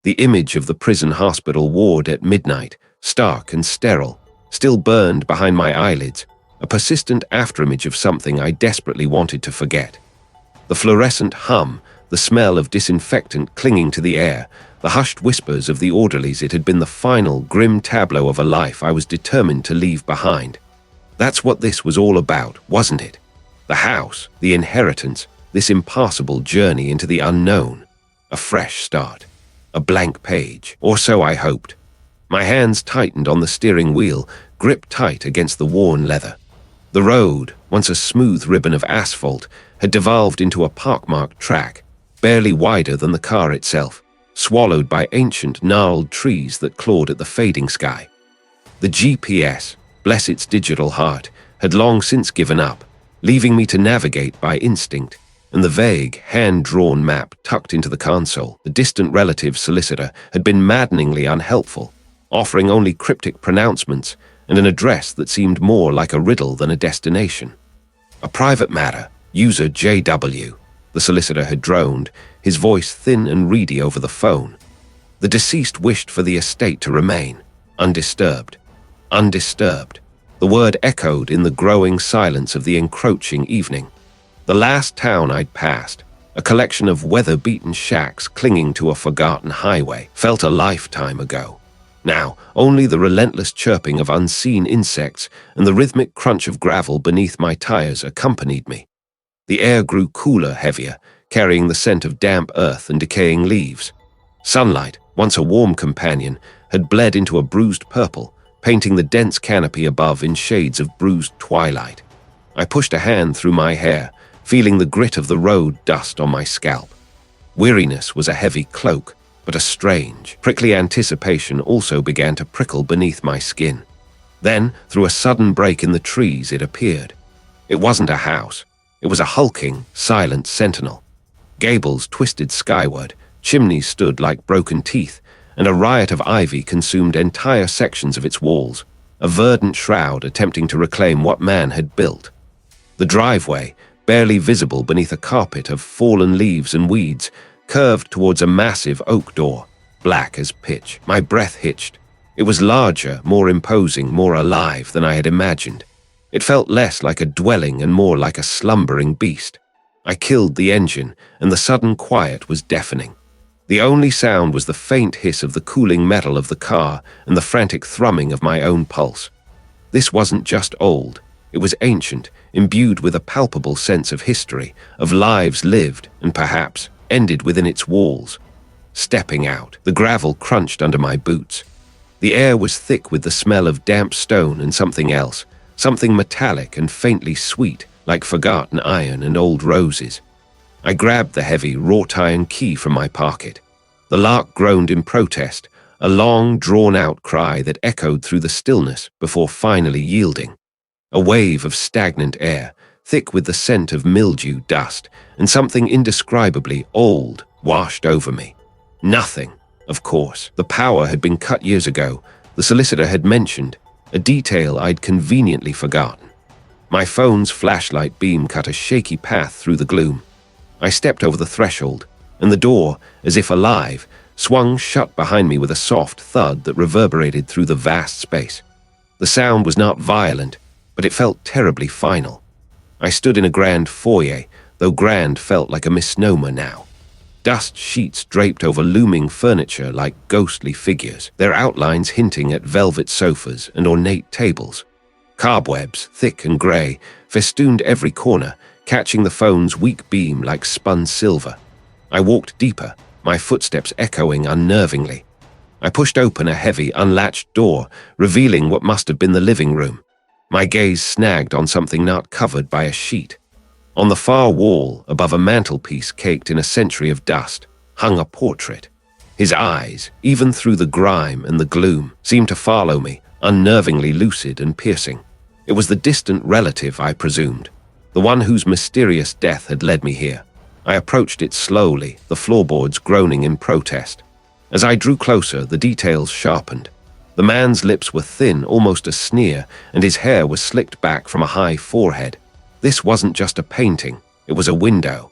The image of the prison hospital ward at midnight, stark and sterile, still burned behind my eyelids, a persistent afterimage of something I desperately wanted to forget. The fluorescent hum, the smell of disinfectant clinging to the air, the hushed whispers of the orderlies, it had been the final, grim tableau of a life I was determined to leave behind. That's what this was all about, wasn't it? The house, the inheritance, this impassable journey into the unknown. A fresh start. A blank page, or so I hoped. My hands tightened on the steering wheel, gripped tight against the worn leather. The road, once a smooth ribbon of asphalt, had devolved into a pockmarked track, barely wider than the car itself, swallowed by ancient gnarled trees that clawed at the fading sky. The GPS, bless its digital heart, had long since given up, leaving me to navigate by instinct, and the vague, hand-drawn map tucked into the console, the distant relative solicitor, had been maddeningly unhelpful, offering only cryptic pronouncements and an address that seemed more like a riddle than a destination. A private matter, user JW, the solicitor had droned, his voice thin and reedy over the phone. The deceased wished for the estate to remain undisturbed. Undisturbed. The word echoed in the growing silence of the encroaching evening. The last town I'd passed, a collection of weather-beaten shacks clinging to a forgotten highway, felt a lifetime ago. Now, only the relentless chirping of unseen insects and the rhythmic crunch of gravel beneath my tires accompanied me. The air grew cooler, heavier, carrying the scent of damp earth and decaying leaves. Sunlight, once a warm companion, had bled into a bruised purple, painting the dense canopy above in shades of bruised twilight. I pushed a hand through my hair, feeling the grit of the road dust on my scalp. Weariness was a heavy cloak, but a strange, prickly anticipation also began to prickle beneath my skin. Then, through a sudden break in the trees, it appeared. It wasn't a house. It was a hulking, silent sentinel. Gables twisted skyward, chimneys stood like broken teeth, and a riot of ivy consumed entire sections of its walls, a verdant shroud attempting to reclaim what man had built. The driveway, barely visible beneath a carpet of fallen leaves and weeds, curved towards a massive oak door, black as pitch. My breath hitched. It was larger, more imposing, more alive than I had imagined. It felt less like a dwelling and more like a slumbering beast. I killed the engine, and the sudden quiet was deafening. The only sound was the faint hiss of the cooling metal of the car and the frantic thrumming of my own pulse. This wasn't just old. It was ancient, imbued with a palpable sense of history, of lives lived and perhaps ended within its walls. Stepping out, the gravel crunched under my boots. The air was thick with the smell of damp stone and something else, something metallic and faintly sweet, like forgotten iron and old roses. I grabbed the heavy, wrought-iron key from my pocket. The lark groaned in protest, a long, drawn-out cry that echoed through the stillness before finally yielding. A wave of stagnant air, thick with the scent of mildew, dust, and something indescribably old, washed over me. Nothing, of course. The power had been cut years ago, the solicitor had mentioned, a detail I'd conveniently forgotten. My phone's flashlight beam cut a shaky path through the gloom. I stepped over the threshold, and the door, as if alive, swung shut behind me with a soft thud that reverberated through the vast space. The sound was not violent, but it felt terribly final. I stood in a grand foyer, though grand felt like a misnomer now. Dust sheets draped over looming furniture like ghostly figures, their outlines hinting at velvet sofas and ornate tables. Cobwebs, thick and grey, festooned every corner, catching the phone's weak beam like spun silver. I walked deeper, my footsteps echoing unnervingly. I pushed open a heavy, unlatched door, revealing what must have been the living room. My gaze snagged on something not covered by a sheet. On the far wall, above a mantelpiece caked in a century of dust, hung a portrait. His eyes, even through the grime and the gloom, seemed to follow me, unnervingly lucid and piercing. It was the distant relative, I presumed, the one whose mysterious death had led me here. I approached it slowly, the floorboards groaning in protest. As I drew closer, the details sharpened. The man's lips were thin, almost a sneer, and his hair was slicked back from a high forehead. This wasn't just a painting, it was a window.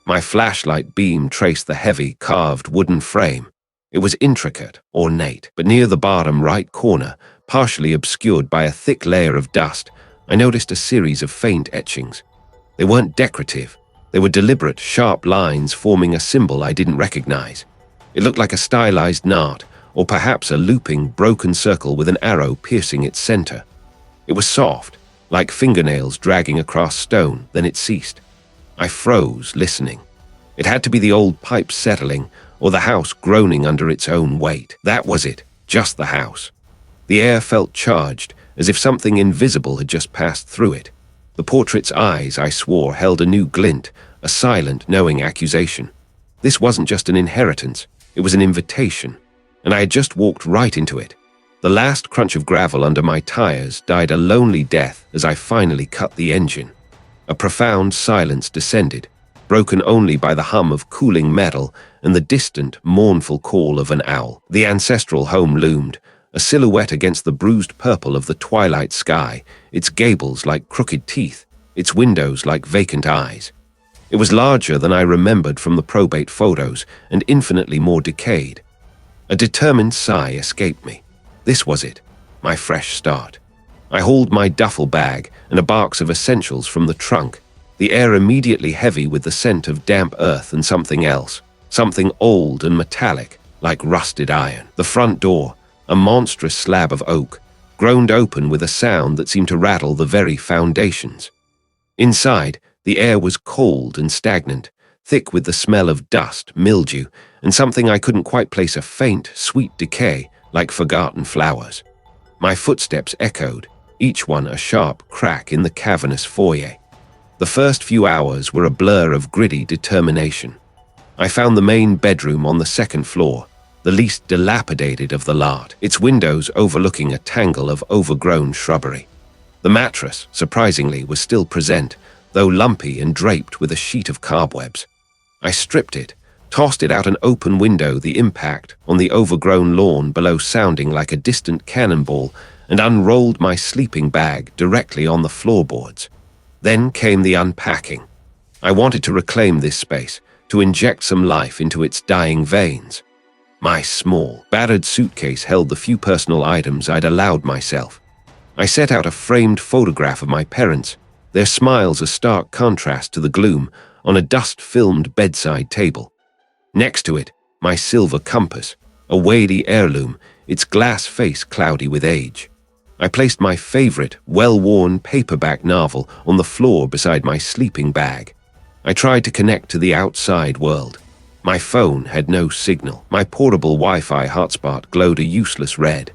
My flashlight beam traced the heavy, carved wooden frame. It was intricate, ornate, but near the bottom right corner, partially obscured by a thick layer of dust, I noticed a series of faint etchings. They weren't decorative. They were deliberate, sharp lines forming a symbol I didn't recognize. It looked like a stylized knot, or perhaps a looping, broken circle with an arrow piercing its center. It was soft, like fingernails dragging across stone, then it ceased. I froze, listening. It had to be the old pipes settling, or the house groaning under its own weight. That was it, just the house. The air felt charged, as if something invisible had just passed through it. The portrait's eyes, I swore, held a new glint, a silent, knowing accusation. This wasn't just an inheritance, it was an invitation, and I had just walked right into it. The last crunch of gravel under my tires died a lonely death as I finally cut the engine. A profound silence descended, broken only by the hum of cooling metal and the distant, mournful call of an owl. The ancestral home loomed, a silhouette against the bruised purple of the twilight sky, its gables like crooked teeth, its windows like vacant eyes. It was larger than I remembered from the probate photos and infinitely more decayed. A determined sigh escaped me. This was it, my fresh start. I hauled my duffel bag and a box of essentials from the trunk, the air immediately heavy with the scent of damp earth and something else, something old and metallic, like rusted iron. The front door, a monstrous slab of oak, groaned open with a sound that seemed to rattle the very foundations. Inside, the air was cold and stagnant, thick with the smell of dust, mildew, and something I couldn't quite place, a faint, sweet decay, like forgotten flowers. My footsteps echoed, each one a sharp crack in the cavernous foyer. The first few hours were a blur of gritty determination. I found the main bedroom on the second floor, the least dilapidated of the lot, its windows overlooking a tangle of overgrown shrubbery. The mattress, surprisingly, was still present, though lumpy and draped with a sheet of cobwebs. I stripped it, tossed it out an open window, the impact on the overgrown lawn below sounding like a distant cannonball, and unrolled my sleeping bag directly on the floorboards. Then came the unpacking. I wanted to reclaim this space, to inject some life into its dying veins. My small, battered suitcase held the few personal items I'd allowed myself. I set out a framed photograph of my parents, their smiles a stark contrast to the gloom, on a dust-filmed bedside table. Next to it, my silver compass, a weighty heirloom, its glass face cloudy with age. I placed my favorite, well-worn paperback novel on the floor beside my sleeping bag. I tried to connect to the outside world. My phone had no signal. My portable Wi-Fi hotspot glowed a useless red.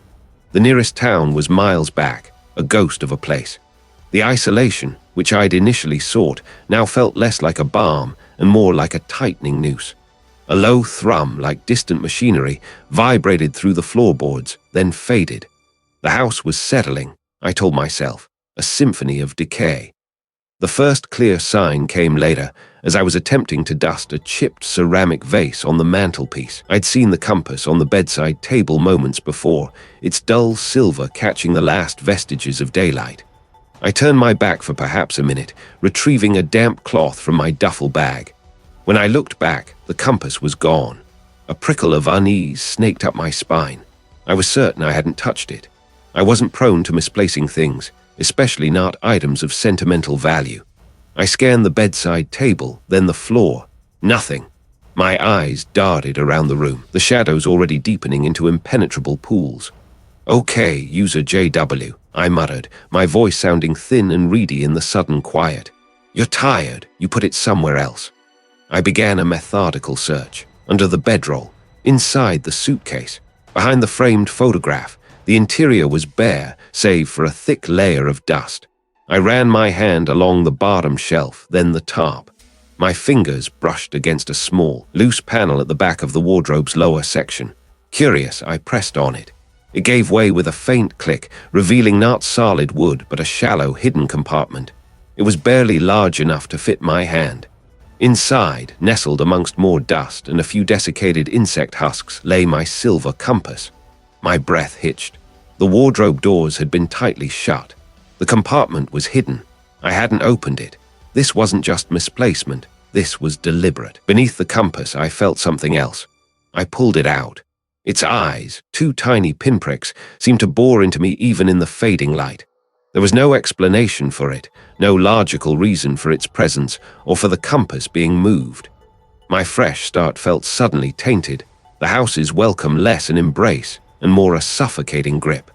The nearest town was miles back, a ghost of a place. The isolation, which I'd initially sought, now felt less like a balm and more like a tightening noose. A low thrum, like distant machinery, vibrated through the floorboards, then faded. The house was settling, I told myself, a symphony of decay. The first clear sign came later, as I was attempting to dust a chipped ceramic vase on the mantelpiece. I'd seen the compass on the bedside table moments before, its dull silver catching the last vestiges of daylight. I turned my back for perhaps a minute, retrieving a damp cloth from my duffel bag. When I looked back, the compass was gone. A prickle of unease snaked up my spine. I was certain I hadn't touched it. I wasn't prone to misplacing things, especially not items of sentimental value. I scanned the bedside table, then the floor. Nothing. My eyes darted around the room, the shadows already deepening into impenetrable pools. "Okay, user JW," I muttered, my voice sounding thin and reedy in the sudden quiet. "You're tired. You put it somewhere else." I began a methodical search. Under the bedroll, inside the suitcase, behind the framed photograph, the interior was bare, save for a thick layer of dust. I ran my hand along the bottom shelf, then the top. My fingers brushed against a small, loose panel at the back of the wardrobe's lower section. Curious, I pressed on it. It gave way with a faint click, revealing not solid wood, but a shallow, hidden compartment. It was barely large enough to fit my hand. Inside, nestled amongst more dust and a few desiccated insect husks, lay my silver compass. My breath hitched. The wardrobe doors had been tightly shut. The compartment was hidden. I hadn't opened it. This wasn't just misplacement. This was deliberate. Beneath the compass, I felt something else. I pulled it out. Its eyes, two tiny pinpricks, seemed to bore into me even in the fading light. There was no explanation for it, no logical reason for its presence or for the compass being moved. My fresh start felt suddenly tainted, the house's welcome less an embrace and more a suffocating grip.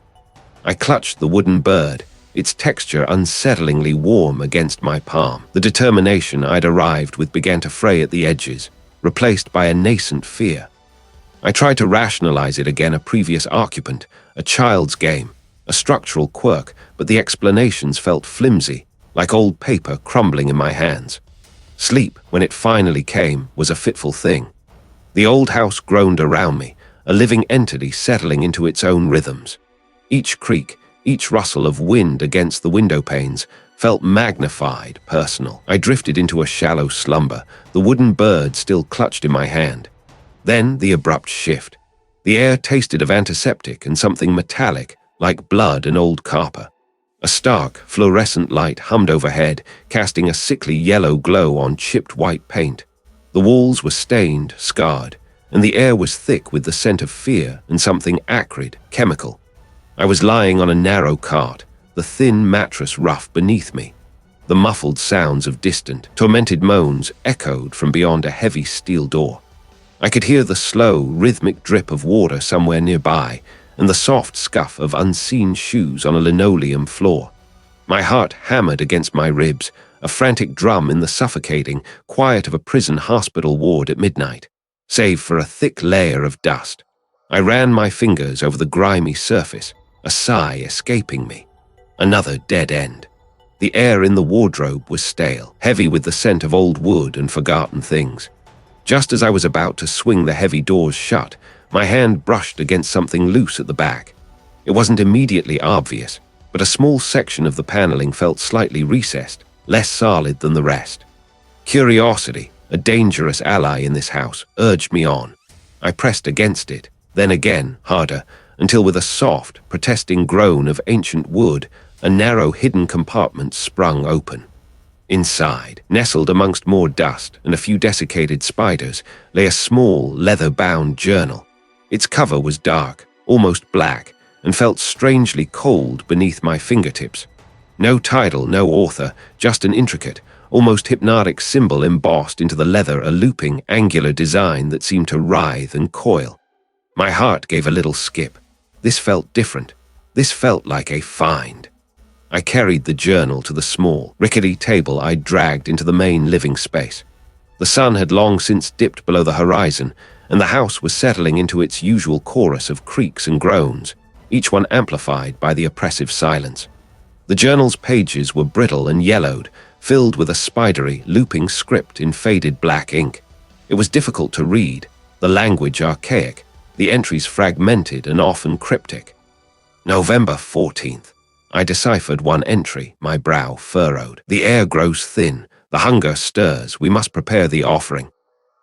I clutched the wooden bird, its texture unsettlingly warm against my palm. The determination I'd arrived with began to fray at the edges, replaced by a nascent fear. I tried to rationalize it again, a previous occupant, a child's game, a structural quirk, but the explanations felt flimsy, like old paper crumbling in my hands. Sleep, when it finally came, was a fitful thing. The old house groaned around me, a living entity settling into its own rhythms. Each creak, each rustle of wind against the window panes felt magnified, personal. I drifted into a shallow slumber, the wooden bird still clutched in my hand. Then the abrupt shift. The air tasted of antiseptic and something metallic, like blood and old copper. A stark, fluorescent light hummed overhead, casting a sickly yellow glow on chipped white paint. The walls were stained, scarred, and the air was thick with the scent of fear and something acrid, chemical. I was lying on a narrow cart, the thin mattress rough beneath me. The muffled sounds of distant, tormented moans echoed from beyond a heavy steel door. I could hear the slow, rhythmic drip of water somewhere nearby, and the soft scuff of unseen shoes on a linoleum floor. My heart hammered against my ribs, a frantic drum in the suffocating quiet of a prison hospital ward at midnight, save for a thick layer of dust. I ran my fingers over the grimy surface, a sigh escaping me. Another dead end. The air in the wardrobe was stale, heavy with the scent of old wood and forgotten things. Just as I was about to swing the heavy doors shut, my hand brushed against something loose at the back. It wasn't immediately obvious, but a small section of the paneling felt slightly recessed, less solid than the rest. Curiosity, a dangerous ally in this house, urged me on. I pressed against it, then again, harder, until with a soft, protesting groan of ancient wood, a narrow hidden compartment sprung open. Inside, nestled amongst more dust and a few desiccated spiders, lay a small, leather-bound journal. Its cover was dark, almost black, and felt strangely cold beneath my fingertips. No title, no author, just an intricate, almost hypnotic symbol embossed into the leather, a looping, angular design that seemed to writhe and coil. My heart gave a little skip. This felt different. This felt like a find. I carried the journal to the small, rickety table I'd dragged into the main living space. The sun had long since dipped below the horizon, and the house was settling into its usual chorus of creaks and groans, each one amplified by the oppressive silence. The journal's pages were brittle and yellowed, filled with a spidery, looping script in faded black ink. It was difficult to read, the language archaic, the entries fragmented and often cryptic. November 14th. I deciphered one entry, my brow furrowed. The air grows thin, the hunger stirs, we must prepare the offering.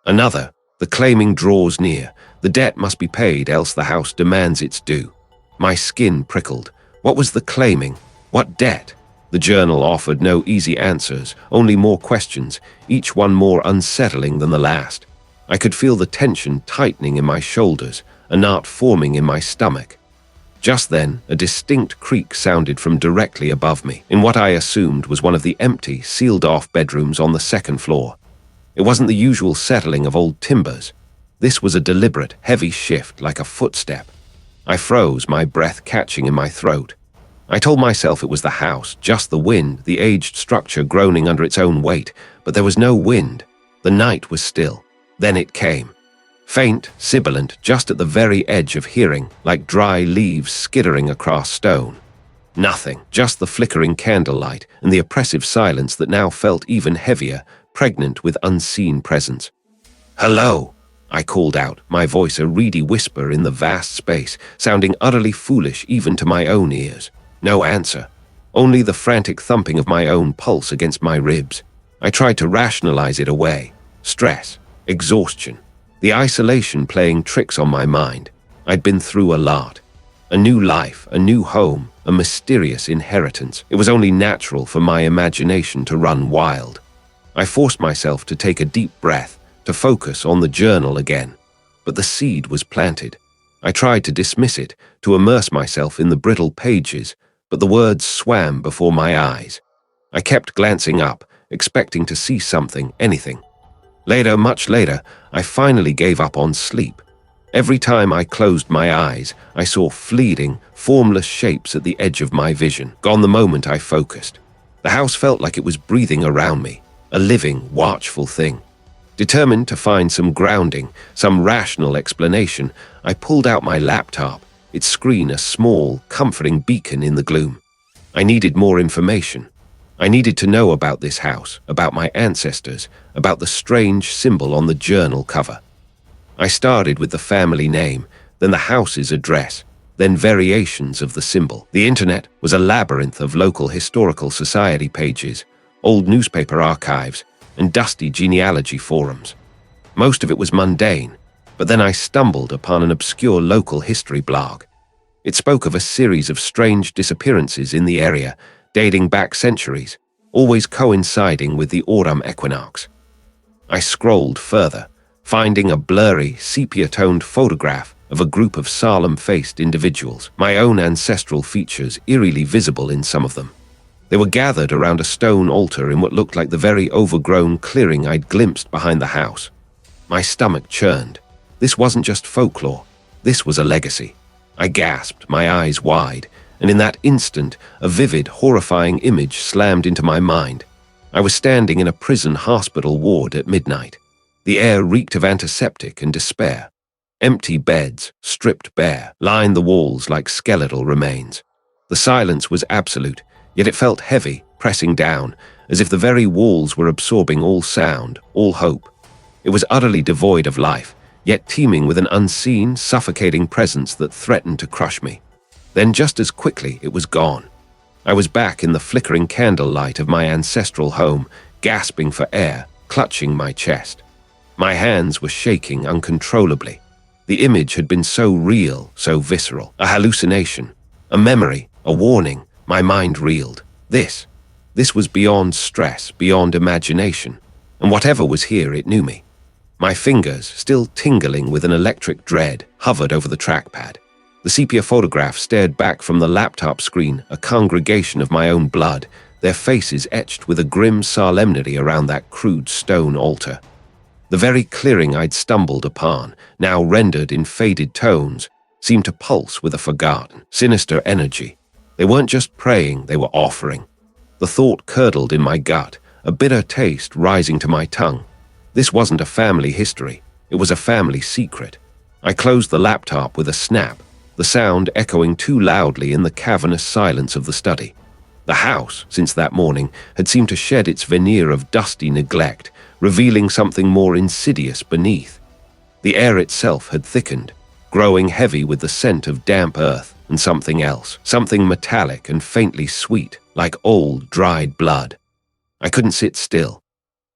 Another, the claiming draws near, the debt must be paid, else the house demands its due. My skin prickled. What was the claiming? What debt? The journal offered no easy answers, only more questions, each one more unsettling than the last. I could feel the tension tightening in my shoulders, a knot forming in my stomach. Just then, a distinct creak sounded from directly above me, in what I assumed was one of the empty, sealed-off bedrooms on the second floor. It wasn't the usual settling of old timbers. This was a deliberate, heavy shift, like a footstep. I froze, my breath catching in my throat. I told myself it was the house, just the wind, the aged structure groaning under its own weight, but there was no wind. The night was still. Then it came. Faint, sibilant, just at the very edge of hearing, like dry leaves skittering across stone. Nothing, just the flickering candlelight and the oppressive silence that now felt even heavier, pregnant with unseen presence. "Hello," I called out, my voice a reedy whisper in the vast space, sounding utterly foolish even to my own ears. No answer, only the frantic thumping of my own pulse against my ribs. I tried to rationalize it away. Stress, exhaustion, the isolation playing tricks on my mind. I'd been through a lot. A new life, a new home, a mysterious inheritance. It was only natural for my imagination to run wild. I forced myself to take a deep breath, to focus on the journal again. But the seed was planted. I tried to dismiss it, to immerse myself in the brittle pages, but the words swam before my eyes. I kept glancing up, expecting to see something, anything. Later, much later, I finally gave up on sleep. Every time I closed my eyes, I saw fleeting, formless shapes at the edge of my vision, gone the moment I focused. The house felt like it was breathing around me, a living, watchful thing. Determined to find some grounding, some rational explanation, I pulled out my laptop, its screen a small, comforting beacon in the gloom. I needed more information. I needed to know about this house, about my ancestors, about the strange symbol on the journal cover. I started with the family name, then the house's address, then variations of the symbol. The internet was a labyrinth of local historical society pages, old newspaper archives, and dusty genealogy forums. Most of it was mundane, but then I stumbled upon an obscure local history blog. It spoke of a series of strange disappearances in the area, dating back centuries, always coinciding with the autumn equinox. I scrolled further, finding a blurry, sepia-toned photograph of a group of solemn-faced individuals, my own ancestral features eerily visible in some of them. They were gathered around a stone altar in what looked like the very overgrown clearing I'd glimpsed behind the house. My stomach churned. This wasn't just folklore. This was a legacy. I gasped, my eyes wide, and in that instant, a vivid, horrifying image slammed into my mind. I was standing in a prison hospital ward at midnight. The air reeked of antiseptic and despair. Empty beds, stripped bare, lined the walls like skeletal remains. The silence was absolute, yet it felt heavy, pressing down, as if the very walls were absorbing all sound, all hope. It was utterly devoid of life, yet teeming with an unseen, suffocating presence that threatened to crush me. Then just as quickly, it was gone. I was back in the flickering candlelight of my ancestral home, gasping for air, clutching my chest. My hands were shaking uncontrollably. The image had been so real, so visceral, a hallucination, a memory, a warning. My mind reeled. This was beyond stress, beyond imagination, and whatever was here, it knew me. My fingers, still tingling with an electric dread, hovered over the trackpad. The sepia photograph stared back from the laptop screen, a congregation of my own blood, their faces etched with a grim solemnity around that crude stone altar. The very clearing I'd stumbled upon, now rendered in faded tones, seemed to pulse with a forgotten, sinister energy. They weren't just praying, they were offering. The thought curdled in my gut, a bitter taste rising to my tongue. This wasn't a family history, it was a family secret. I closed the laptop with a snap, the sound echoing too loudly in the cavernous silence of the study. The house, since that morning, had seemed to shed its veneer of dusty neglect, revealing something more insidious beneath. The air itself had thickened, growing heavy with the scent of damp earth and something else, something metallic and faintly sweet, like old, dried blood. I couldn't sit still.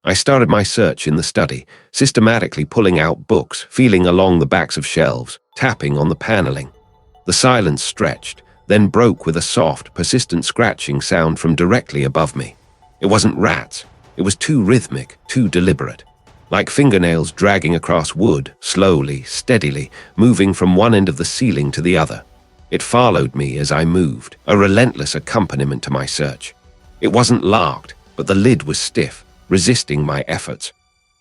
I started my search in the study, systematically pulling out books, feeling along the backs of shelves, tapping on the paneling. The silence stretched, then broke with a soft, persistent scratching sound from directly above me. It wasn't rats. It was too rhythmic, too deliberate. Like fingernails dragging across wood, slowly, steadily, moving from one end of the ceiling to the other. It followed me as I moved, a relentless accompaniment to my search. It wasn't locked, but the lid was stiff, resisting my efforts.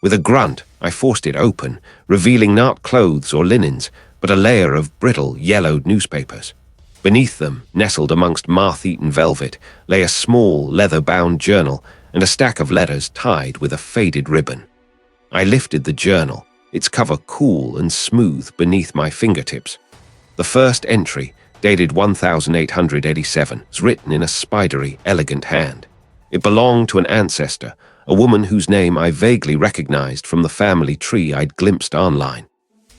With a grunt, I forced it open, revealing not clothes or linens, but a layer of brittle, yellowed newspapers. Beneath them, nestled amongst moth-eaten velvet, lay a small, leather-bound journal and a stack of letters tied with a faded ribbon. I lifted the journal, its cover cool and smooth beneath my fingertips. The first entry, dated 1887, was written in a spidery, elegant hand. It belonged to an ancestor, a woman whose name I vaguely recognized from the family tree I'd glimpsed online.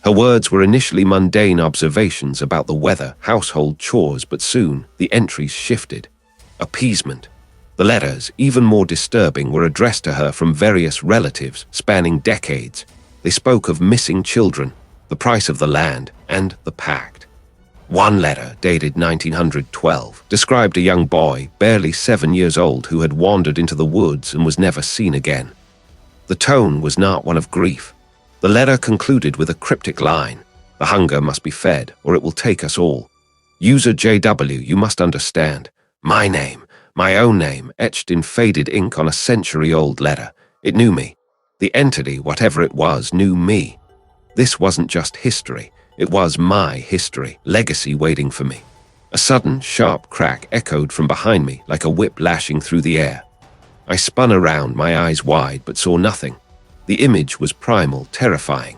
Her words were initially mundane observations about the weather, household chores, but soon the entries shifted. Appeasement. The letters, even more disturbing, were addressed to her from various relatives spanning decades. They spoke of missing children, the price of the land, and the pact. One letter, dated 1912, described a young boy, barely 7 years old, who had wandered into the woods and was never seen again. The tone was not one of grief. The letter concluded with a cryptic line, The hunger must be fed, or it will take us all. User JW, you must understand. My name, my own name, etched in faded ink on a century-old letter. It knew me. The entity, whatever it was, knew me. This wasn't just history. It was my history, legacy waiting for me. A sudden, sharp crack echoed from behind me like a whip lashing through the air. I spun around, my eyes wide, but saw nothing. The image was primal, terrifying.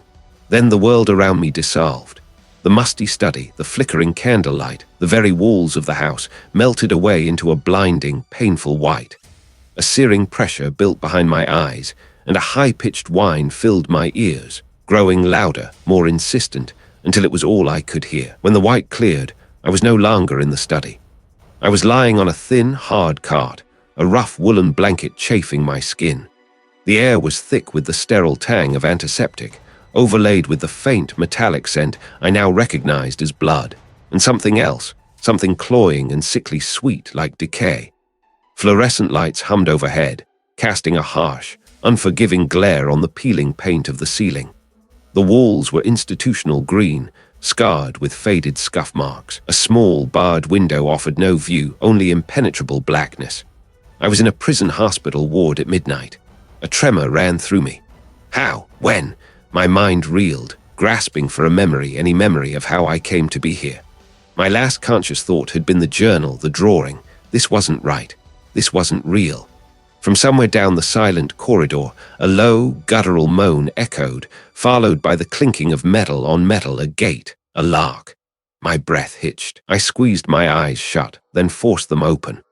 Then the world around me dissolved. The musty study, the flickering candlelight, the very walls of the house melted away into a blinding, painful white. A searing pressure built behind my eyes, and a high-pitched whine filled my ears, growing louder, more insistent, until it was all I could hear. When the white cleared, I was no longer in the study. I was lying on a thin, hard cart, a rough woolen blanket chafing my skin. The air was thick with the sterile tang of antiseptic, overlaid with the faint, metallic scent I now recognized as blood, and something else, something cloying and sickly sweet like decay. Fluorescent lights hummed overhead, casting a harsh, unforgiving glare on the peeling paint of the ceiling. The walls were institutional green, scarred with faded scuff marks. A small, barred window offered no view, only impenetrable blackness. I was in a prison hospital ward at midnight. A tremor ran through me. How? When? My mind reeled, grasping for a memory, any memory of how I came to be here. My last conscious thought had been the journal, the drawing. This wasn't right. This wasn't real. From somewhere down the silent corridor, a low, guttural moan echoed, followed by the clinking of metal on metal, a gate, a lark. My breath hitched. I squeezed my eyes shut, then forced them open.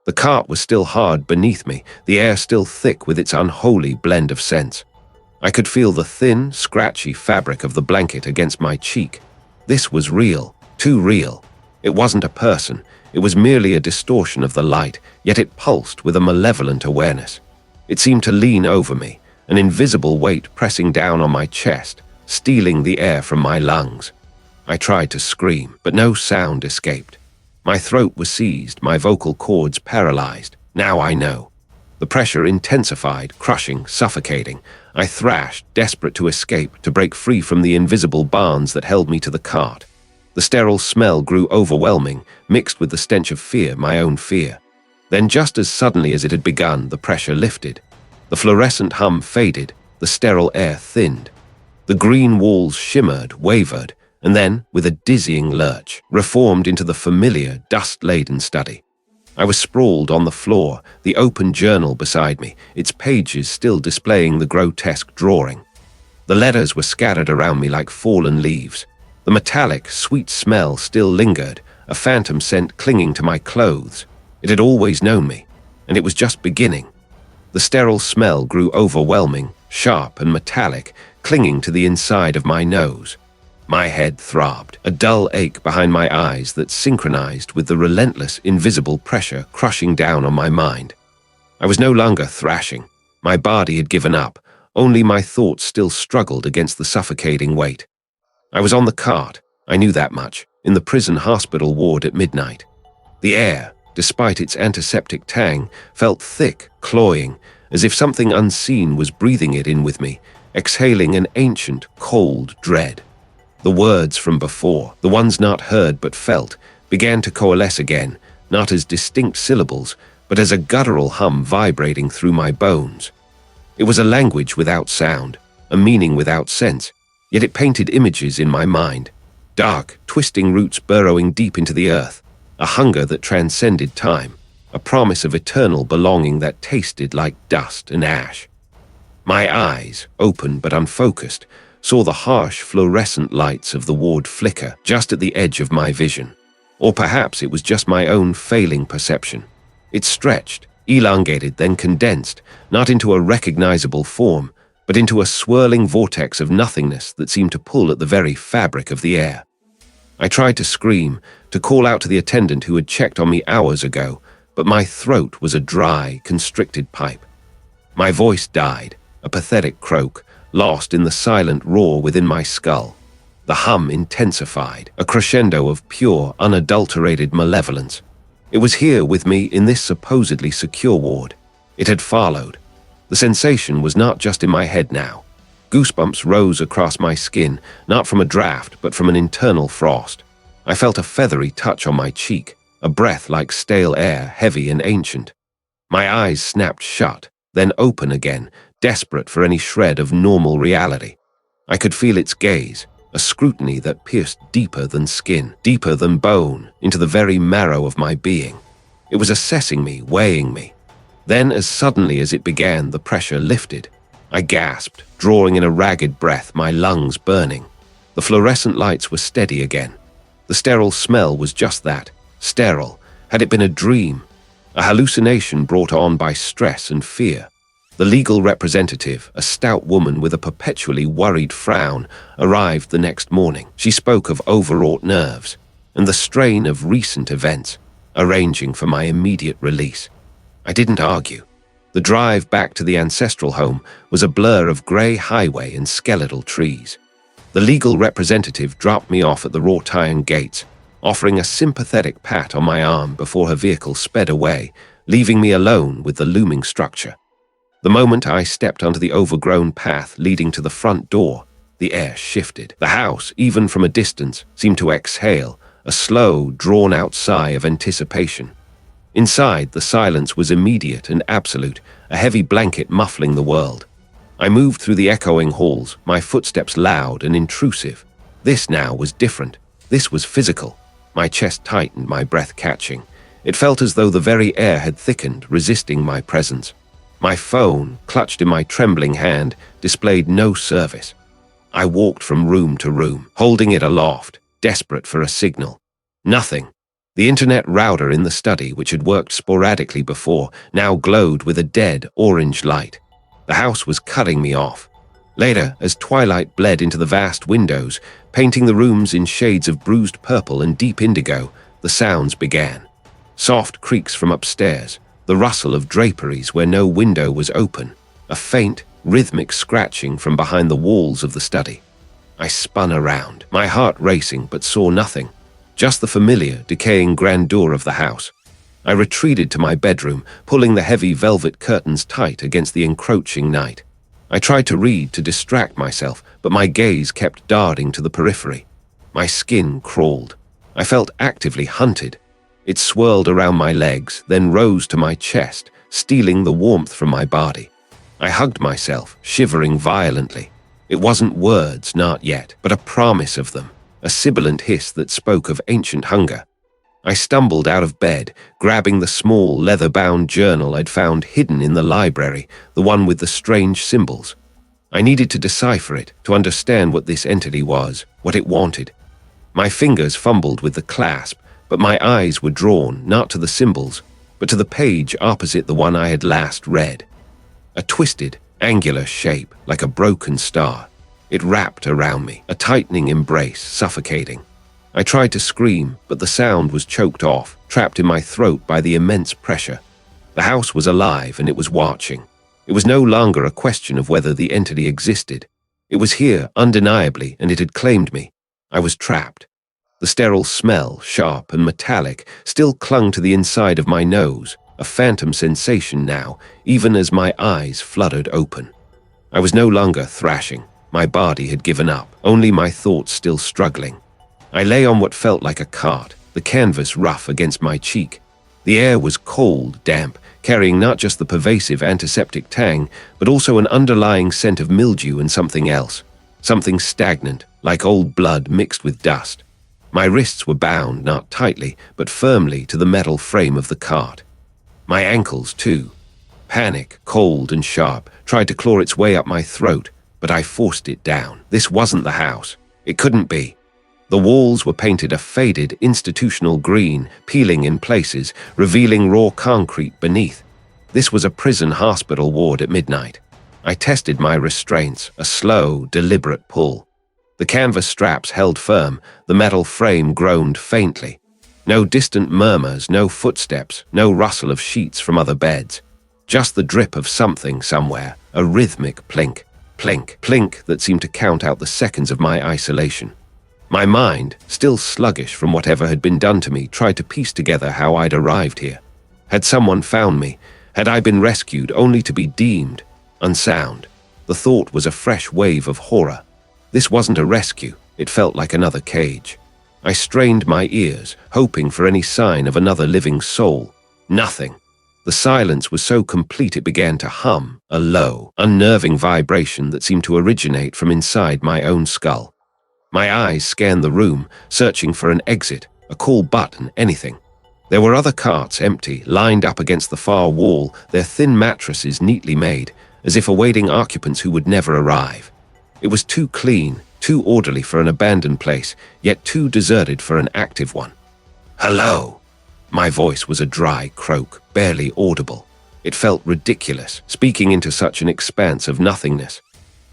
The cart was still hard beneath me, the air still thick with its unholy blend of scents. I could feel the thin, scratchy fabric of the blanket against my cheek. This was real, too real. It wasn't a person. It was merely a distortion of the light, yet it pulsed with a malevolent awareness. It seemed to lean over me, an invisible weight pressing down on my chest, stealing the air from my lungs. I tried to scream, but no sound escaped. My throat was seized, my vocal cords paralyzed. Now I know. The pressure intensified, crushing, suffocating. I thrashed, desperate to escape, to break free from the invisible bonds that held me to the cart. The sterile smell grew overwhelming, mixed with the stench of fear, my own fear. Then, just as suddenly as it had begun, the pressure lifted. The fluorescent hum faded, the sterile air thinned. The green walls shimmered, wavered, and then, with a dizzying lurch, reformed into the familiar, dust-laden study. I was sprawled on the floor, the open journal beside me, its pages still displaying the grotesque drawing. The letters were scattered around me like fallen leaves. The metallic, sweet smell still lingered, a phantom scent clinging to my clothes. It had always known me, and it was just beginning. The sterile smell grew overwhelming, sharp and metallic, clinging to the inside of my nose. My head throbbed, a dull ache behind my eyes that synchronized with the relentless, invisible pressure crushing down on my mind. I was no longer thrashing. My body had given up. Only my thoughts still struggled against the suffocating weight. I was on the cart, I knew that much, in the prison hospital ward at midnight. The air, despite its antiseptic tang, felt thick, cloying, as if something unseen was breathing it in with me, exhaling an ancient, cold dread. The words from before, the ones not heard but felt, began to coalesce again, not as distinct syllables, but as a guttural hum vibrating through my bones. It was a language without sound, a meaning without sense, yet it painted images in my mind. Dark, twisting roots burrowing deep into the earth, a hunger that transcended time, a promise of eternal belonging that tasted like dust and ash. My eyes, open but unfocused, saw the harsh fluorescent lights of the ward flicker just at the edge of my vision. Or perhaps it was just my own failing perception. It stretched, elongated, then condensed, not into a recognizable form, but into a swirling vortex of nothingness that seemed to pull at the very fabric of the air. I tried to scream, to call out to the attendant who had checked on me hours ago, but my throat was a dry, constricted pipe. My voice died, a pathetic croak, lost in the silent roar within my skull. The hum intensified, a crescendo of pure, unadulterated malevolence. It was here with me in this supposedly secure ward. It had followed. The sensation was not just in my head now. Goosebumps rose across my skin, not from a draft, but from an internal frost. I felt a feathery touch on my cheek, a breath like stale air, heavy and ancient. My eyes snapped shut, then open again, desperate for any shred of normal reality. I could feel its gaze, a scrutiny that pierced deeper than skin, deeper than bone, into the very marrow of my being. It was assessing me, weighing me. Then, as suddenly as it began, the pressure lifted. I gasped, drawing in a ragged breath, my lungs burning. The fluorescent lights were steady again. The sterile smell was just that, sterile. Had it been a dream? A hallucination brought on by stress and fear? The legal representative, a stout woman with a perpetually worried frown, arrived the next morning. She spoke of overwrought nerves and the strain of recent events, arranging for my immediate release. I didn't argue. The drive back to the ancestral home was a blur of grey highway and skeletal trees. The legal representative dropped me off at the wrought-iron gates, offering a sympathetic pat on my arm before her vehicle sped away, leaving me alone with the looming structure. The moment I stepped onto the overgrown path leading to the front door, the air shifted. The house, even from a distance, seemed to exhale, a slow, drawn-out sigh of anticipation. Inside, the silence was immediate and absolute, a heavy blanket muffling the world. I moved through the echoing halls, my footsteps loud and intrusive. This now was different. This was physical. My chest tightened, my breath catching. It felt as though the very air had thickened, resisting my presence. My phone, clutched in my trembling hand, displayed no service. I walked from room to room, holding it aloft, desperate for a signal. Nothing. The internet router in the study, which had worked sporadically before, now glowed with a dead, orange light. The house was cutting me off. Later, as twilight bled into the vast windows, painting the rooms in shades of bruised purple and deep indigo, the sounds began. Soft creaks from upstairs, the rustle of draperies where no window was open, a faint, rhythmic scratching from behind the walls of the study. I spun around, my heart racing, but saw nothing. Just the familiar, decaying grandeur of the house. I retreated to my bedroom, pulling the heavy velvet curtains tight against the encroaching night. I tried to read to distract myself, but my gaze kept darting to the periphery. My skin crawled. I felt actively hunted. It swirled around my legs, then rose to my chest, stealing the warmth from my body. I hugged myself, shivering violently. It wasn't words, not yet, but a promise of them, a sibilant hiss that spoke of ancient hunger. I stumbled out of bed, grabbing the small, leather-bound journal I'd found hidden in the library, the one with the strange symbols. I needed to decipher it, to understand what this entity was, what it wanted. My fingers fumbled with the clasp, but my eyes were drawn, not to the symbols, but to the page opposite the one I had last read. A twisted, angular shape, like a broken star. It wrapped around me, a tightening embrace, suffocating. I tried to scream, but the sound was choked off, trapped in my throat by the immense pressure. The house was alive and it was watching. It was no longer a question of whether the entity existed. It was here, undeniably, and it had claimed me. I was trapped. The sterile smell, sharp and metallic, still clung to the inside of my nose, a phantom sensation now, even as my eyes fluttered open. I was no longer thrashing. My body had given up, only my thoughts still struggling. I lay on what felt like a cart, the canvas rough against my cheek. The air was cold, damp, carrying not just the pervasive antiseptic tang, but also an underlying scent of mildew and something else. Something stagnant, like old blood mixed with dust. My wrists were bound, not tightly, but firmly to the metal frame of the cart. My ankles, too. Panic, cold and sharp, tried to claw its way up my throat, but I forced it down. This wasn't the house. It couldn't be. The walls were painted a faded, institutional green, peeling in places, revealing raw concrete beneath. This was a prison hospital ward at midnight. I tested my restraints, a slow, deliberate pull. The canvas straps held firm, the metal frame groaned faintly. No distant murmurs, no footsteps, no rustle of sheets from other beds. Just the drip of something somewhere, a rhythmic plink, plink, plink that seemed to count out the seconds of my isolation. My mind, still sluggish from whatever had been done to me, tried to piece together how I'd arrived here. Had someone found me? Had I been rescued only to be deemed unsound? The thought was a fresh wave of horror. This wasn't a rescue, it felt like another cage. I strained my ears, hoping for any sign of another living soul. Nothing. The silence was so complete it began to hum, a low, unnerving vibration that seemed to originate from inside my own skull. My eyes scanned the room, searching for an exit, a call button, anything. There were other carts empty, lined up against the far wall, their thin mattresses neatly made, as if awaiting occupants who would never arrive. It was too clean, too orderly for an abandoned place, yet too deserted for an active one. "Hello!" My voice was a dry croak, barely audible. It felt ridiculous, speaking into such an expanse of nothingness.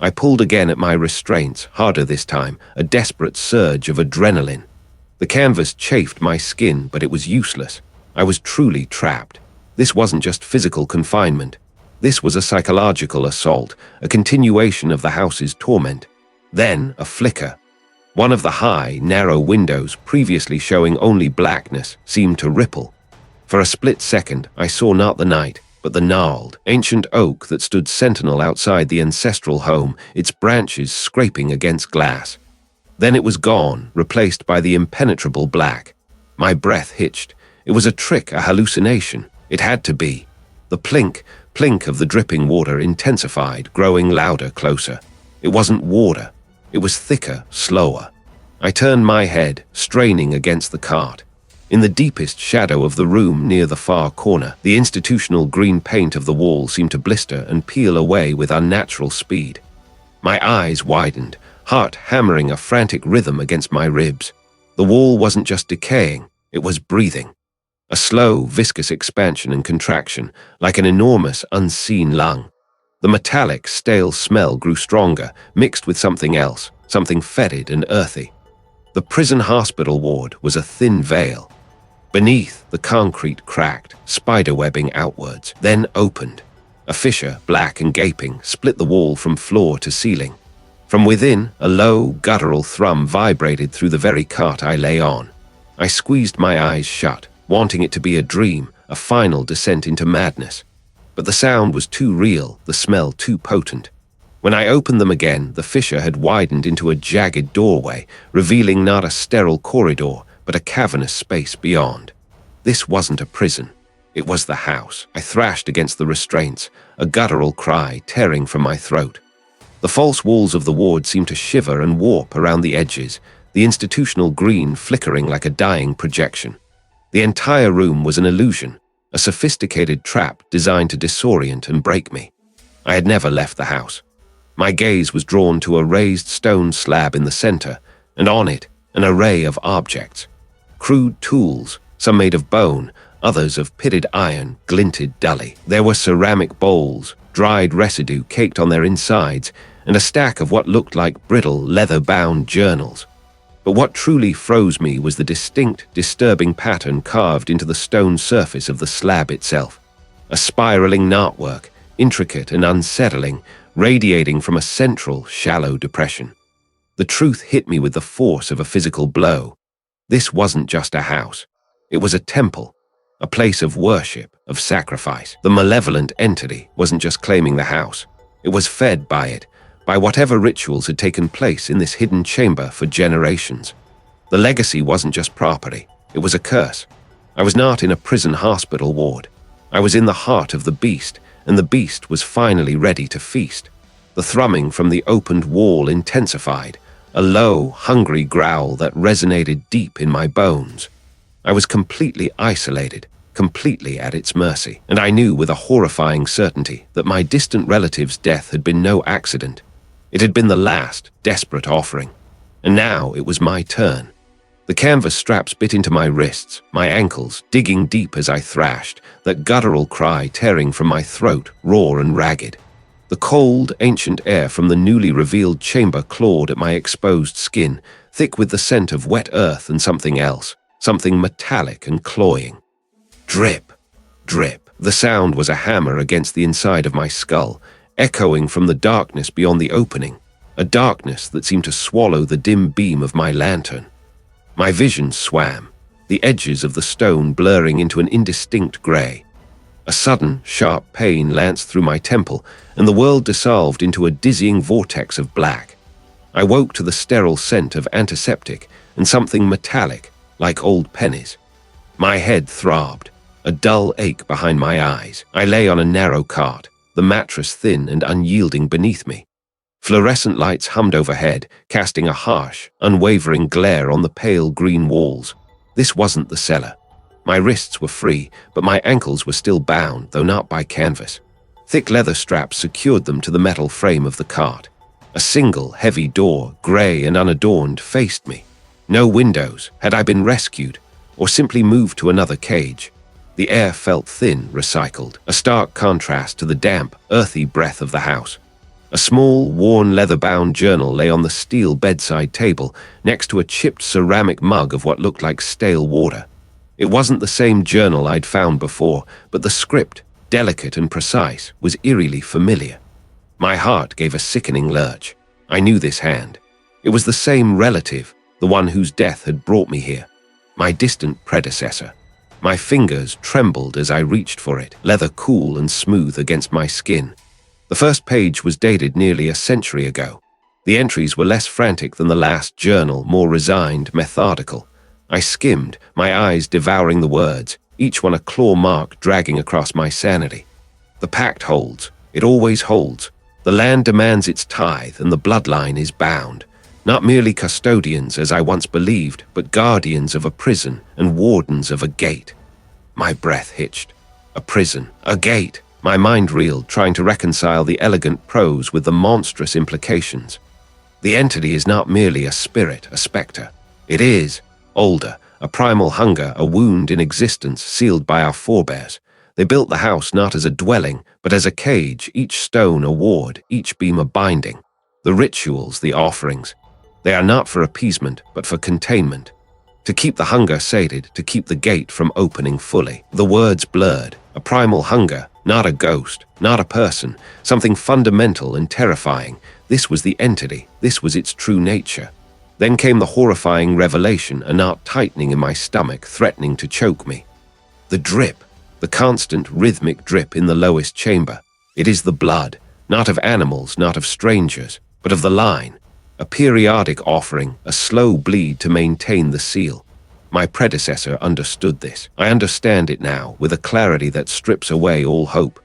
I pulled again at my restraints, harder this time, a desperate surge of adrenaline. The canvas chafed my skin, but it was useless. I was truly trapped. This wasn't just physical confinement. This was a psychological assault, a continuation of the house's torment. Then, a flicker. One of the high, narrow windows, previously showing only blackness, seemed to ripple. For a split second, I saw not the night, but the gnarled, ancient oak that stood sentinel outside the ancestral home, its branches scraping against glass. Then it was gone, replaced by the impenetrable black. My breath hitched. It was a trick, a hallucination. It had to be. The plink of the dripping water intensified, growing louder, closer. It wasn't water. It was thicker, slower. I turned my head, straining against the cart. In the deepest shadow of the room near the far corner, the institutional green paint of the wall seemed to blister and peel away with unnatural speed. My eyes widened, heart hammering a frantic rhythm against my ribs. The wall wasn't just decaying, it was breathing. A slow, viscous expansion and contraction, like an enormous, unseen lung. The metallic, stale smell grew stronger, mixed with something else, something fetid and earthy. The prison hospital ward was a thin veil. Beneath, the concrete cracked, spiderwebbing outwards, then opened. A fissure, black and gaping, split the wall from floor to ceiling. From within, a low, guttural thrum vibrated through the very cart I lay on. I squeezed my eyes shut, wanting it to be a dream, a final descent into madness. But the sound was too real, the smell too potent. When I opened them again, the fissure had widened into a jagged doorway, revealing not a sterile corridor, but a cavernous space beyond. This wasn't a prison. It was the house. I thrashed against the restraints, a guttural cry tearing from my throat. The false walls of the ward seemed to shiver and warp around the edges, the institutional green flickering like a dying projection. The entire room was an illusion, a sophisticated trap designed to disorient and break me. I had never left the house. My gaze was drawn to a raised stone slab in the center, and on it, an array of objects. Crude tools, some made of bone, others of pitted iron, glinted dully. There were ceramic bowls, dried residue caked on their insides, and a stack of what looked like brittle, leather-bound journals. But what truly froze me was the distinct, disturbing pattern carved into the stone surface of the slab itself. A spiraling knotwork, intricate and unsettling, radiating from a central, shallow depression. The truth hit me with the force of a physical blow. This wasn't just a house. It was a temple, a place of worship, of sacrifice. The malevolent entity wasn't just claiming the house. It was fed by it, by whatever rituals had taken place in this hidden chamber for generations. The legacy wasn't just property, it was a curse. I was not in a prison hospital ward. I was in the heart of the beast, and the beast was finally ready to feast. The thrumming from the opened wall intensified, a low, hungry growl that resonated deep in my bones. I was completely isolated, completely at its mercy, and I knew with a horrifying certainty that my distant relative's death had been no accident. It had been the last, desperate offering. And now it was my turn. The canvas straps bit into my wrists, my ankles digging deep as I thrashed, that guttural cry tearing from my throat, raw and ragged. The cold, ancient air from the newly revealed chamber clawed at my exposed skin, thick with the scent of wet earth and something else, something metallic and cloying. Drip, drip. The sound was a hammer against the inside of my skull, echoing from the darkness beyond the opening, a darkness that seemed to swallow the dim beam of my lantern. My vision swam, the edges of the stone blurring into an indistinct gray. A sudden, sharp pain lanced through my temple, and the world dissolved into a dizzying vortex of black. I woke to the sterile scent of antiseptic and something metallic, like old pennies. My head throbbed, a dull ache behind my eyes. I lay on a narrow cart, the mattress thin and unyielding beneath me. Fluorescent lights hummed overhead, casting a harsh, unwavering glare on the pale green walls. This wasn't the cellar. My wrists were free, but my ankles were still bound, though not by canvas. Thick leather straps secured them to the metal frame of the cart. A single, heavy door, grey and unadorned, faced me. No windows. Had I been rescued, or simply moved to another cage? The air felt thin, recycled, a stark contrast to the damp, earthy breath of the house. A small, worn, leather-bound journal lay on the steel bedside table, next to a chipped ceramic mug of what looked like stale water. It wasn't the same journal I'd found before, but the script, delicate and precise, was eerily familiar. My heart gave a sickening lurch. I knew this hand. It was the same relative, the one whose death had brought me here. My distant predecessor. My fingers trembled as I reached for it, leather cool and smooth against my skin. The first page was dated nearly a century ago. The entries were less frantic than the last journal, more resigned, methodical. I skimmed, my eyes devouring the words, each one a claw mark dragging across my sanity. The pact holds. It always holds. The land demands its tithe, and the bloodline is bound. Not merely custodians, as I once believed, but guardians of a prison and wardens of a gate. My breath hitched. A prison, a gate. My mind reeled, trying to reconcile the elegant prose with the monstrous implications. The entity is not merely a spirit, a spectre. It is older, a primal hunger, a wound in existence sealed by our forebears. They built the house not as a dwelling, but as a cage, each stone a ward, each beam a binding. The rituals, the offerings. They are not for appeasement, but for containment. To keep the hunger sated, to keep the gate from opening fully. The words blurred. A primal hunger, not a ghost, not a person, something fundamental and terrifying. This was the entity, this was its true nature. Then came the horrifying revelation, a knot tightening in my stomach, threatening to choke me. The drip, the constant rhythmic drip in the lowest chamber. It is the blood, not of animals, not of strangers, but of the line. A periodic offering, a slow bleed to maintain the seal. My predecessor understood this. I understand it now, with a clarity that strips away all hope.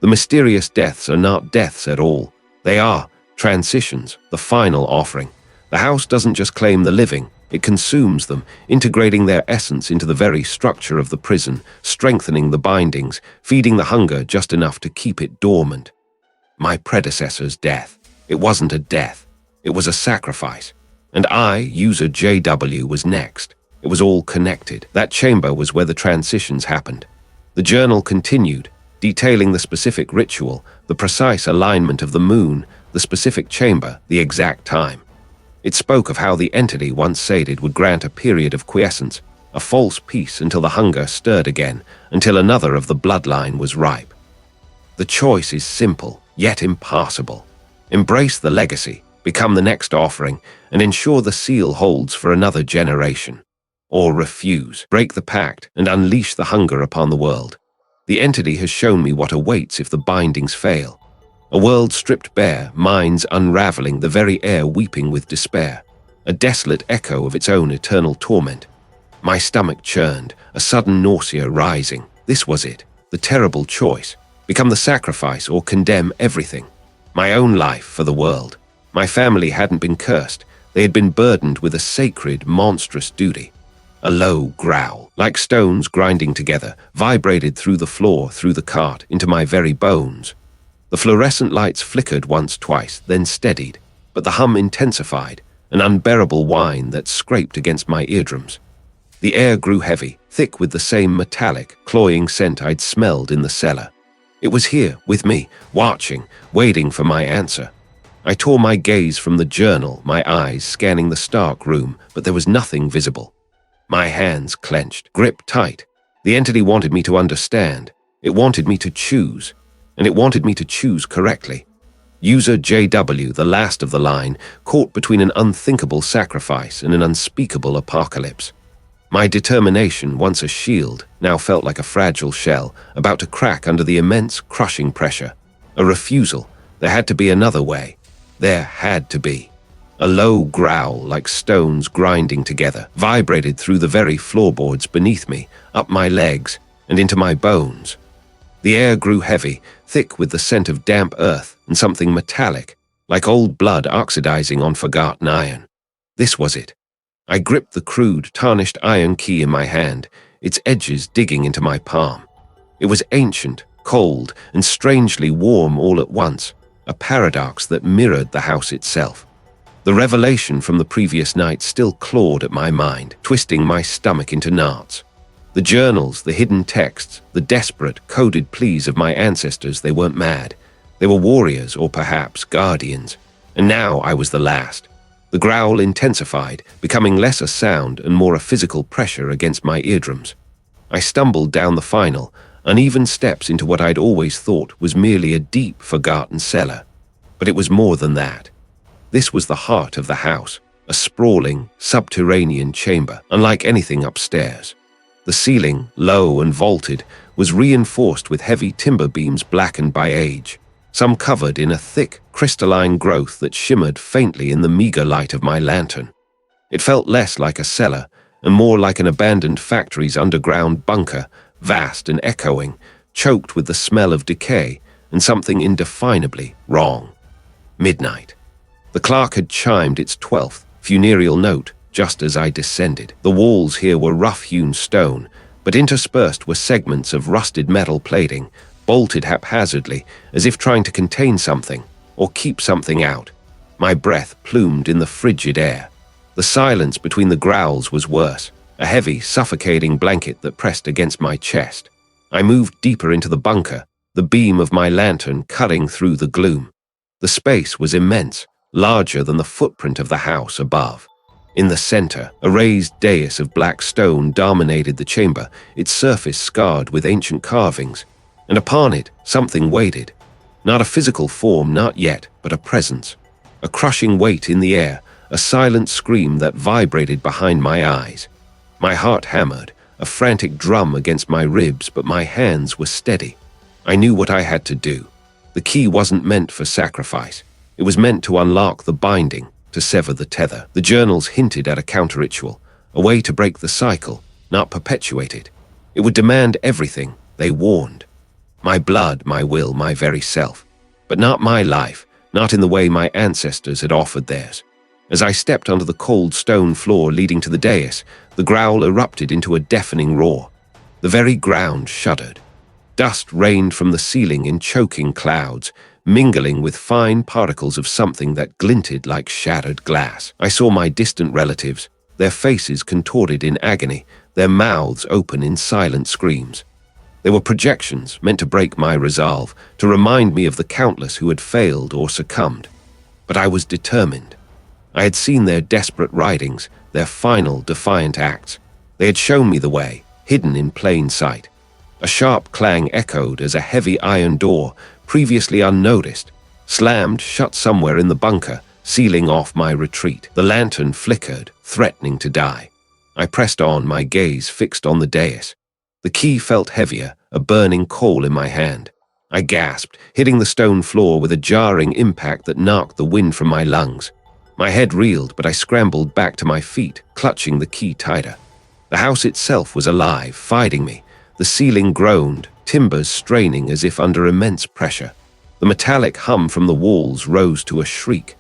The mysterious deaths are not deaths at all. They are transitions, the final offering. The house doesn't just claim the living, it consumes them, integrating their essence into the very structure of the prison, strengthening the bindings, feeding the hunger just enough to keep it dormant. My predecessor's death. It wasn't a death. It was a sacrifice. And I, user JW, was next. It was all connected. That chamber was where the transitions happened. The journal continued, detailing the specific ritual, the precise alignment of the moon, the specific chamber, the exact time. It spoke of how the entity once sated would grant a period of quiescence, a false peace until the hunger stirred again, until another of the bloodline was ripe. The choice is simple, yet impassable. Embrace the legacy, become the next offering, and ensure the seal holds for another generation. Or refuse, break the pact, and unleash the hunger upon the world. The entity has shown me what awaits if the bindings fail. A world stripped bare, minds unraveling, the very air weeping with despair. A desolate echo of its own eternal torment. My stomach churned, a sudden nausea rising. This was it, the terrible choice. Become the sacrifice or condemn everything. My own life for the world. My family hadn't been cursed. They had been burdened with a sacred, monstrous duty. A low growl, like stones grinding together, vibrated through the floor, through the cart, into my very bones. The fluorescent lights flickered once, twice, then steadied, but the hum intensified, an unbearable whine that scraped against my eardrums. The air grew heavy, thick with the same metallic, cloying scent I'd smelled in the cellar. It was here, with me, watching, waiting for my answer. I tore my gaze from the journal, my eyes scanning the stark room, but there was nothing visible. My hands clenched, gripped tight. The entity wanted me to understand. It wanted me to choose. And it wanted me to choose correctly. User JW, the last of the line, caught between an unthinkable sacrifice and an unspeakable apocalypse. My determination, once a shield, now felt like a fragile shell, about to crack under the immense, crushing pressure. A refusal. There had to be another way. There had to be. A low growl, like stones grinding together, vibrated through the very floorboards beneath me, up my legs, and into my bones. The air grew heavy, thick with the scent of damp earth and something metallic, like old blood oxidizing on forgotten iron. This was it. I gripped the crude, tarnished iron key in my hand, its edges digging into my palm. It was ancient, cold, and strangely warm all at once, a paradox that mirrored the house itself. The revelation from the previous night still clawed at my mind, twisting my stomach into knots. The journals, the hidden texts, the desperate, coded pleas of my ancestors, they weren't mad. They were warriors, or perhaps guardians. And now I was the last. The growl intensified, becoming less a sound and more a physical pressure against my eardrums. I stumbled down the final, uneven steps into what I'd always thought was merely a deep, forgotten cellar. But it was more than that. This was the heart of the house, a sprawling, subterranean chamber, unlike anything upstairs. The ceiling, low and vaulted, was reinforced with heavy timber beams blackened by age, some covered in a thick, crystalline growth that shimmered faintly in the meager light of my lantern. It felt less like a cellar and more like an abandoned factory's underground bunker, vast and echoing, choked with the smell of decay and something indefinably wrong. Midnight. The clock had chimed its 12th funereal note just as I descended. The walls here were rough-hewn stone, but interspersed were segments of rusted metal plating, bolted haphazardly, as if trying to contain something, or keep something out. My breath plumed in the frigid air. The silence between the growls was worse, a heavy, suffocating blanket that pressed against my chest. I moved deeper into the bunker, the beam of my lantern cutting through the gloom. The space was immense, larger than the footprint of the house above. In the center, a raised dais of black stone dominated the chamber, its surface scarred with ancient carvings. And upon it, something waited. Not a physical form, not yet, but a presence. A crushing weight in the air, a silent scream that vibrated behind my eyes. My heart hammered, a frantic drum against my ribs, but my hands were steady. I knew what I had to do. The key wasn't meant for sacrifice. It was meant to unlock the binding, to sever the tether. The journals hinted at a counter-ritual, a way to break the cycle, not perpetuate it. It would demand everything, they warned. My blood, my will, my very self. But not my life, not in the way my ancestors had offered theirs. As I stepped onto the cold stone floor leading to the dais, the growl erupted into a deafening roar. The very ground shuddered. Dust rained from the ceiling in choking clouds, mingling with fine particles of something that glinted like shattered glass. I saw my distant relatives, their faces contorted in agony, their mouths open in silent screams. They were projections meant to break my resolve, to remind me of the countless who had failed or succumbed. But I was determined. I had seen their desperate writings, their final defiant acts. They had shown me the way, hidden in plain sight. A sharp clang echoed as a heavy iron door, previously unnoticed, slammed shut somewhere in the bunker, sealing off my retreat. The lantern flickered, threatening to die. I pressed on, my gaze fixed on the dais. The key felt heavier, a burning coal in my hand. I gasped, hitting the stone floor with a jarring impact that knocked the wind from my lungs. My head reeled, but I scrambled back to my feet, clutching the key tighter. The house itself was alive, fighting me. The ceiling groaned, timbers straining as if under immense pressure. The metallic hum from the walls rose to a shriek.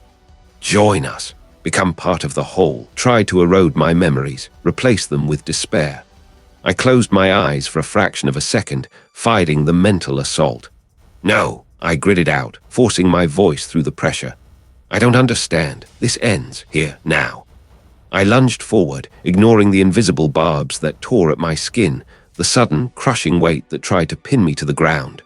Join us, become part of the whole, tried to erode my memories, replace them with despair. I closed my eyes for a fraction of a second, fighting the mental assault. No, I gritted out, forcing my voice through the pressure. I don't understand. This ends here, now. I lunged forward, ignoring the invisible barbs that tore at my skin, the sudden, crushing weight that tried to pin me to the ground.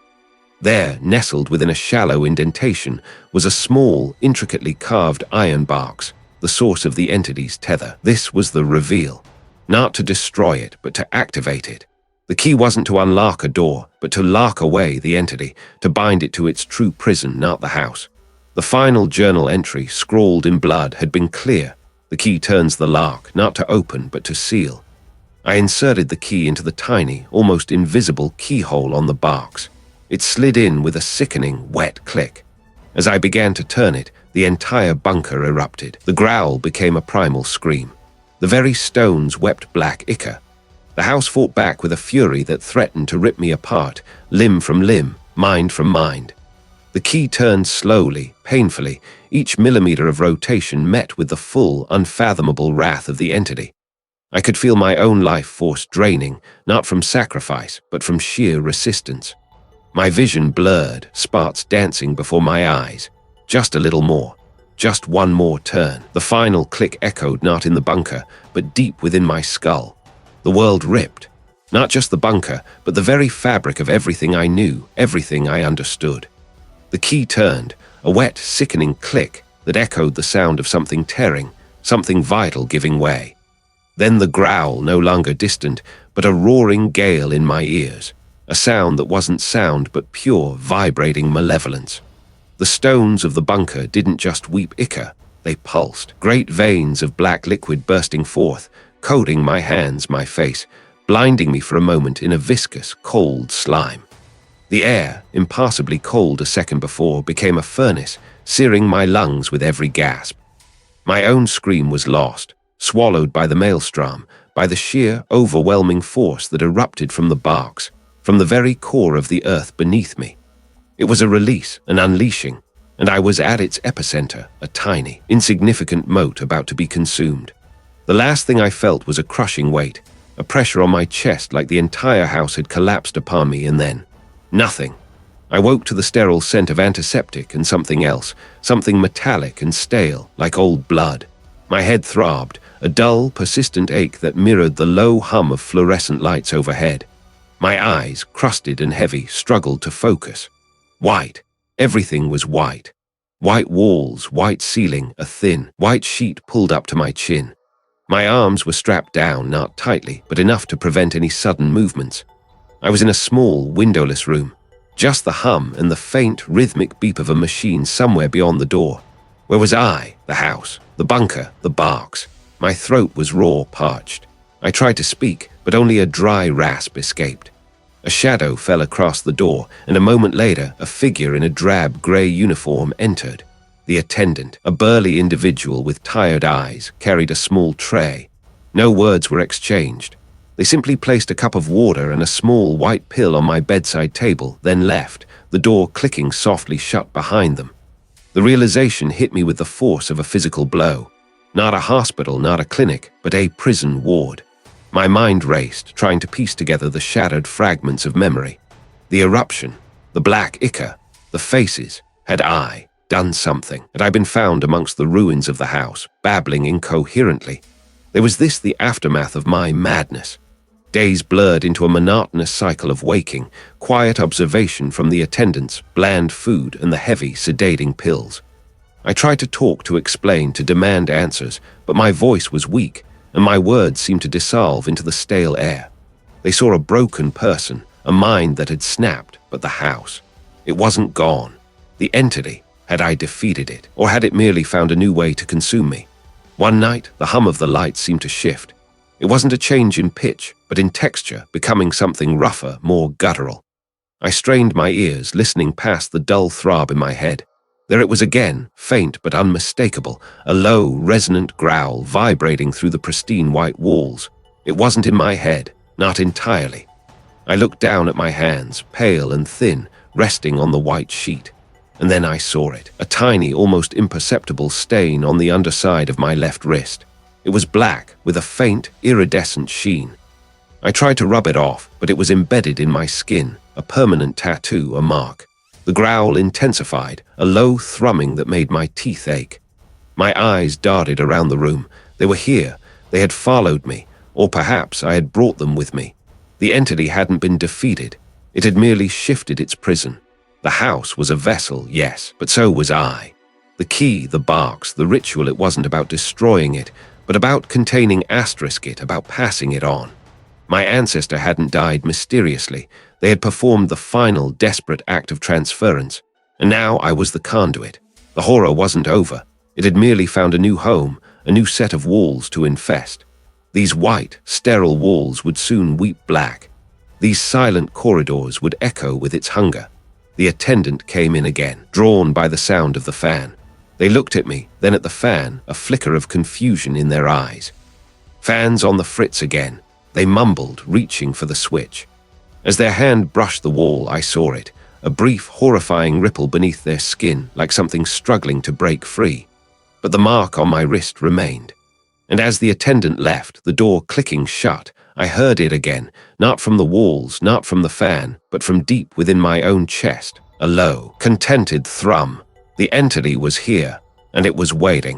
There, nestled within a shallow indentation, was a small, intricately carved iron box, the source of the entity's tether. This was the reveal. Not to destroy it, but to activate it. The key wasn't to unlock a door, but to lock away the entity, to bind it to its true prison, not the house. The final journal entry, scrawled in blood, had been clear. The key turns the lock, not to open, but to seal. I inserted the key into the tiny, almost invisible keyhole on the box. It slid in with a sickening, wet click. As I began to turn it, the entire bunker erupted. The growl became a primal scream. The very stones wept black ichor. The house fought back with a fury that threatened to rip me apart, limb from limb, mind from mind. The key turned slowly, painfully, each millimeter of rotation met with the full, unfathomable wrath of the entity. I could feel my own life force draining, not from sacrifice, but from sheer resistance. My vision blurred, sparks dancing before my eyes. Just a little more. Just one more turn. The final click echoed not in the bunker, but deep within my skull. The world ripped. Not just the bunker, but the very fabric of everything I knew, everything I understood. The key turned, a wet, sickening click that echoed the sound of something tearing, something vital giving way. Then the growl, no longer distant, but a roaring gale in my ears. A sound that wasn't sound but pure, vibrating malevolence. The stones of the bunker didn't just weep ichor, they pulsed, great veins of black liquid bursting forth, coating my hands, my face, blinding me for a moment in a viscous, cold slime. The air, impassably cold a second before, became a furnace, searing my lungs with every gasp. My own scream was lost, swallowed by the maelstrom, by the sheer, overwhelming force that erupted from the box, from the very core of the earth beneath me. It was a release, an unleashing, and I was at its epicenter, a tiny, insignificant mote about to be consumed. The last thing I felt was a crushing weight, a pressure on my chest like the entire house had collapsed upon me, and then nothing. I woke to the sterile scent of antiseptic and something else, something metallic and stale, like old blood. My head throbbed, a dull, persistent ache that mirrored the low hum of fluorescent lights overhead. My eyes, crusted and heavy, struggled to focus. White. Everything was white. White walls, white ceiling, a thin, white sheet pulled up to my chin. My arms were strapped down, not tightly, but enough to prevent any sudden movements. I was in a small, windowless room. Just the hum and the faint, rhythmic beep of a machine somewhere beyond the door. Where was I? The house, the bunker, the box. My throat was raw, parched. I tried to speak, but only a dry rasp escaped. A shadow fell across the door, and a moment later, a figure in a drab grey uniform entered. The attendant, a burly individual with tired eyes, carried a small tray. No words were exchanged. They simply placed a cup of water and a small white pill on my bedside table, then left, the door clicking softly shut behind them. The realization hit me with the force of a physical blow. Not a hospital, not a clinic, but a prison ward. My mind raced, trying to piece together the shattered fragments of memory. The eruption, the black ichor, the faces. Had I done something? Had I been found amongst the ruins of the house, babbling incoherently? Was this the aftermath of my madness? Days blurred into a monotonous cycle of waking, quiet observation from the attendants, bland food, and the heavy, sedating pills. I tried to talk, to explain, to demand answers, but my voice was weak, and my words seemed to dissolve into the stale air. They saw a broken person, a mind that had snapped, but the house. It wasn't gone. The entity. Had I defeated it, or had it merely found a new way to consume me? One night, the hum of the lights seemed to shift. It wasn't a change in pitch, but in texture, becoming something rougher, more guttural. I strained my ears, listening past the dull throb in my head. There it was again, faint but unmistakable, a low, resonant growl vibrating through the pristine white walls. It wasn't in my head, not entirely. I looked down at my hands, pale and thin, resting on the white sheet. And then I saw it, a tiny, almost imperceptible stain on the underside of my left wrist. It was black, with a faint, iridescent sheen. I tried to rub it off, but it was embedded in my skin, a permanent tattoo, a mark. The growl intensified, a low thrumming that made my teeth ache. My eyes darted around the room. They were here. They had followed me, or perhaps I had brought them with me. The entity hadn't been defeated. It had merely shifted its prison. The house was a vessel, yes, but so was I. The key, the box, the ritual, it wasn't about destroying it, but about containing it, about passing it on. My ancestor hadn't died mysteriously. They had performed the final, desperate act of transference, and now I was the conduit. The horror wasn't over. It had merely found a new home, a new set of walls to infest. These white, sterile walls would soon weep black. These silent corridors would echo with its hunger. The attendant came in again, drawn by the sound of the fan. They looked at me, then at the fan, a flicker of confusion in their eyes. Fans on the fritz again. They mumbled, reaching for the switch. As their hand brushed the wall, I saw it, a brief, horrifying ripple beneath their skin, like something struggling to break free. But the mark on my wrist remained. And as the attendant left, the door clicking shut, I heard it again, not from the walls, not from the fan, but from deep within my own chest, a low, contented thrum. The entity was here, and it was waiting.